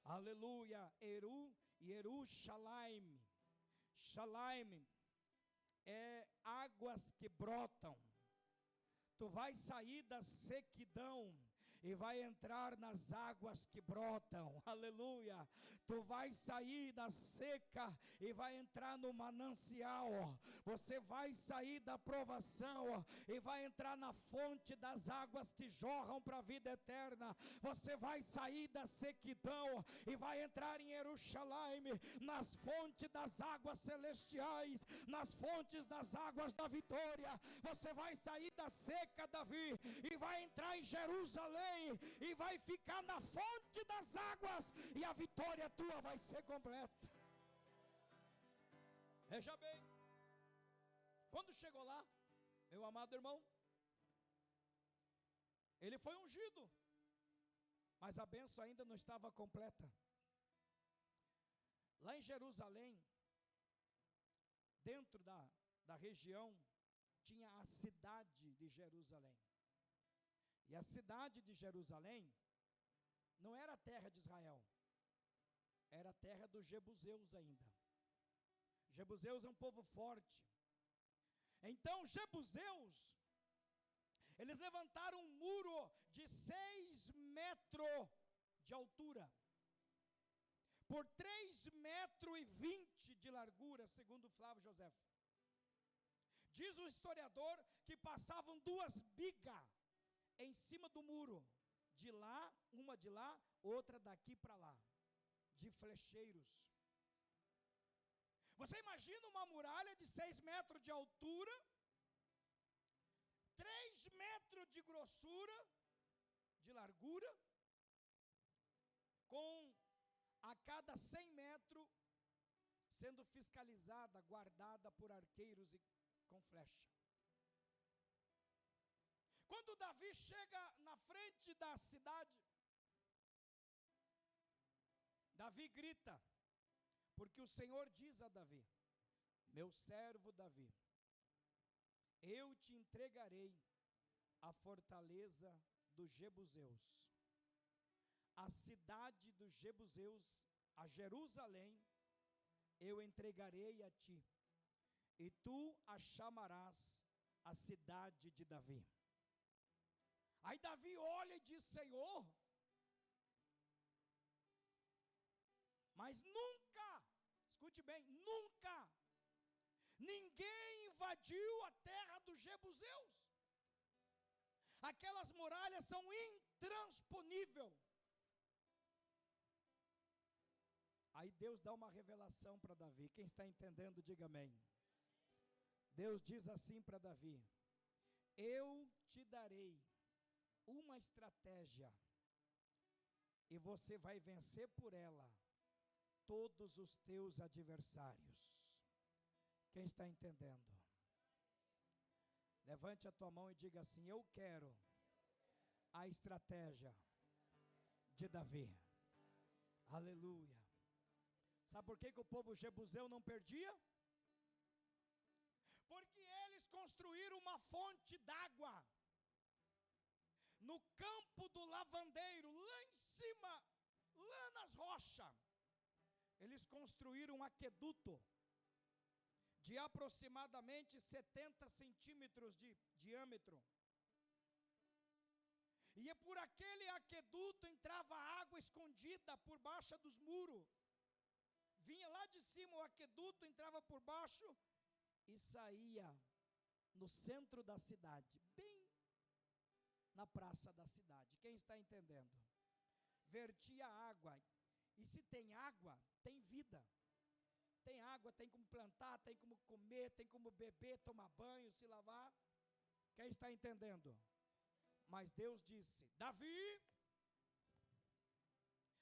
Aleluia. Jerusalém. Shalaim é águas que brotam. Tu vai sair da sequidão e vai entrar nas águas que brotam. Aleluia. Tu vai sair da seca e vai entrar no manancial. Você vai sair da provação e vai entrar na fonte das águas que jorram para a vida eterna. Você vai sair da sequidão e vai entrar em Jerusalém, nas fontes das águas celestiais, nas fontes das águas da vitória. Você vai sair da seca, Davi, e vai entrar em Jerusalém e vai ficar na fonte das águas, e a vitória tua vai ser completa. Veja bem, quando chegou lá, meu amado irmão, ele foi ungido, mas a bênção ainda não estava completa. Lá em Jerusalém, dentro da região, tinha a cidade de Jerusalém. E a cidade de Jerusalém não era a terra de Israel, era a terra dos jebuseus ainda. Jebuseus é um povo forte. Então, jebuseus, eles levantaram um muro de 6 metros de altura, por 3,20 metros de largura, segundo Flávio José. Diz o historiador que passavam 2 bigas em cima do muro, de lá, uma de lá, outra daqui para lá, de flecheiros. Você imagina uma muralha de 6 metros de altura, 3 metros de grossura, de largura, com a cada 100 metros sendo fiscalizada, guardada por arqueiros e com flecha. Quando Davi chega na frente da cidade, Davi grita, porque o Senhor diz a Davi: meu servo Davi, eu te entregarei a fortaleza dos jebuseus, a cidade dos jebuseus, a Jerusalém, eu entregarei a ti, e tu a chamarás a cidade de Davi. Aí Davi olha e diz: Senhor, mas nunca, escute bem, nunca, ninguém invadiu a terra dos jebuseus. Aquelas muralhas são intransponíveis. Aí Deus dá uma revelação para Davi. Quem está entendendo, diga amém. Deus diz assim para Davi: eu te darei uma estratégia, e você vai vencer por ela todos os teus adversários. Quem está entendendo? Levante a tua mão e diga assim: eu quero a estratégia de Davi. Aleluia. Sabe por que o povo jebuseu não perdia? Porque eles construíram uma fonte d'água no campo do lavandeiro, lá em cima, lá nas rochas. Eles construíram um aqueduto de aproximadamente 70 centímetros de diâmetro. E por aquele aqueduto entrava água escondida por baixo dos muros. Vinha lá de cima o aqueduto, entrava por baixo e saía no centro da cidade, bem na praça da cidade. Quem está entendendo? Vertia água. E se tem água, tem vida. Tem água, tem como plantar, tem como comer, tem como beber, tomar banho, se lavar. Quem está entendendo? Mas Deus disse: Davi,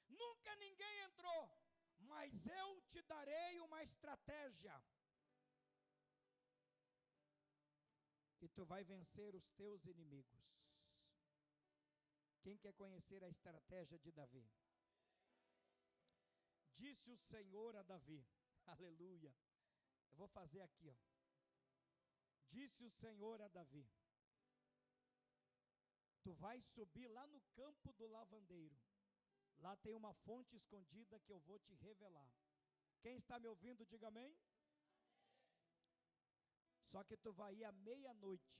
nunca ninguém entrou, mas eu te darei uma estratégia, que tu vai vencer os teus inimigos. Quem quer conhecer a estratégia de Davi? Disse o Senhor a Davi, aleluia, eu vou fazer aqui, ó. Disse o Senhor a Davi: tu vais subir lá no campo do lavandeiro, lá tem uma fonte escondida que eu vou te revelar. Quem está me ouvindo, diga amém. Só que tu vai ir à meia-noite,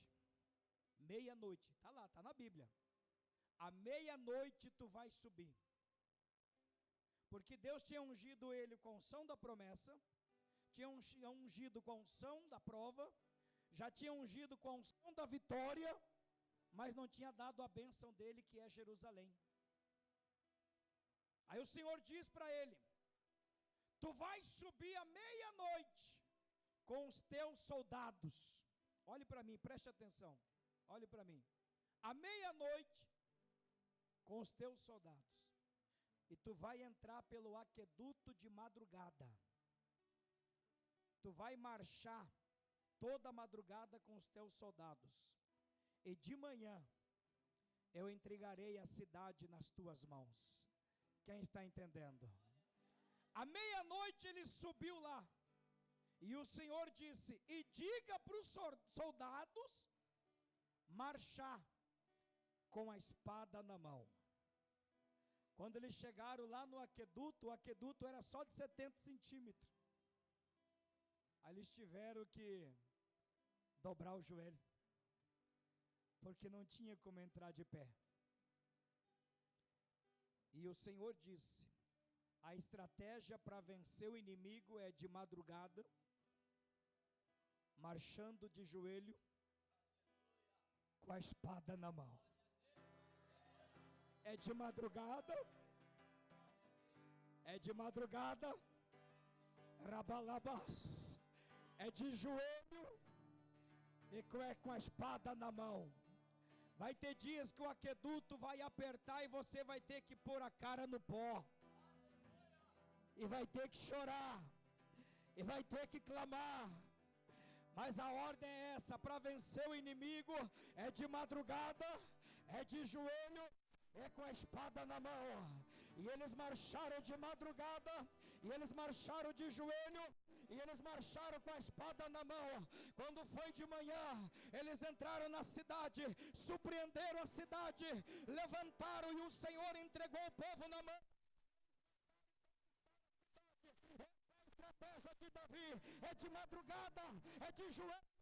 está lá, está na Bíblia. À meia-noite tu vais subir, porque Deus tinha ungido ele com a unção da promessa, tinha ungido com a unção da prova, já tinha ungido com a unção da vitória, mas não tinha dado a bênção dele, que é Jerusalém. Aí o Senhor diz para ele: tu vais subir à meia-noite com os teus soldados. Olhe para mim, preste atenção, olhe para mim. À meia-noite com os teus soldados, e tu vai entrar pelo aqueduto de madrugada. Tu vai marchar toda a madrugada com os teus soldados, e de manhã eu entregarei a cidade nas tuas mãos. Quem está entendendo? À meia-noite ele subiu lá, e o Senhor disse: e diga para os soldados marchar com a espada na mão. Quando eles chegaram lá no aqueduto, o aqueduto era só de 70 centímetros. Aí eles tiveram que dobrar o joelho, porque não tinha como entrar de pé. E o Senhor disse: a estratégia para vencer o inimigo é de madrugada, marchando de joelho, com a espada na mão. É de madrugada, rabalabás, é de joelho e com a espada na mão. Vai ter dias que o aqueduto vai apertar e você vai ter que pôr a cara no pó, e vai ter que chorar, e vai ter que clamar. Mas a ordem é essa: para vencer o inimigo é de madrugada, é de joelho, é com a espada na mão. E eles marcharam de madrugada, e eles marcharam de joelho, e eles marcharam com a espada na mão. Quando foi de manhã, eles entraram na cidade, surpreenderam a cidade, levantaram, e o Senhor entregou o povo na mão. A estratégia de Davi é de madrugada, é de joelho.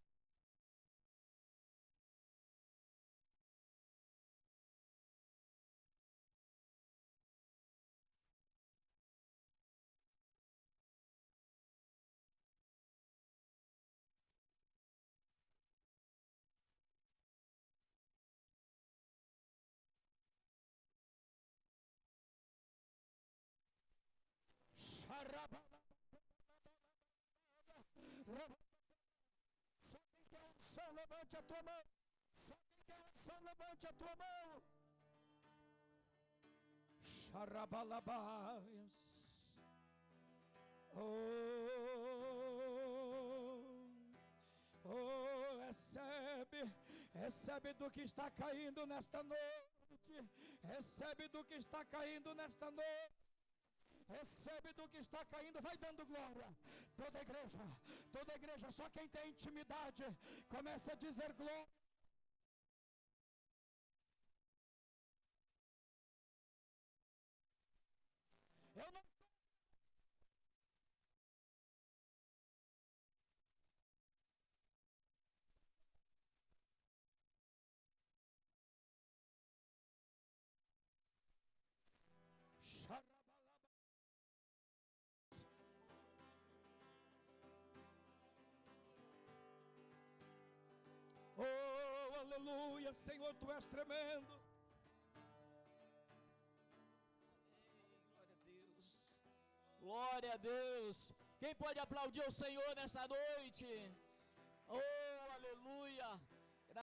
Só quem quer unção, levante a tua mão. Só quem quer unção, levante a tua mão. Xarabalabaias. Recebe do que está caindo nesta noite. Recebe do que está caindo nesta noite. Recebe do que está caindo, vai dando glória. Toda igreja, só quem tem intimidade, começa a dizer glória. Eu não aleluia, Senhor, Tu és tremendo. Glória a Deus. Glória a Deus. Quem pode aplaudir o Senhor nessa noite? Oh, aleluia.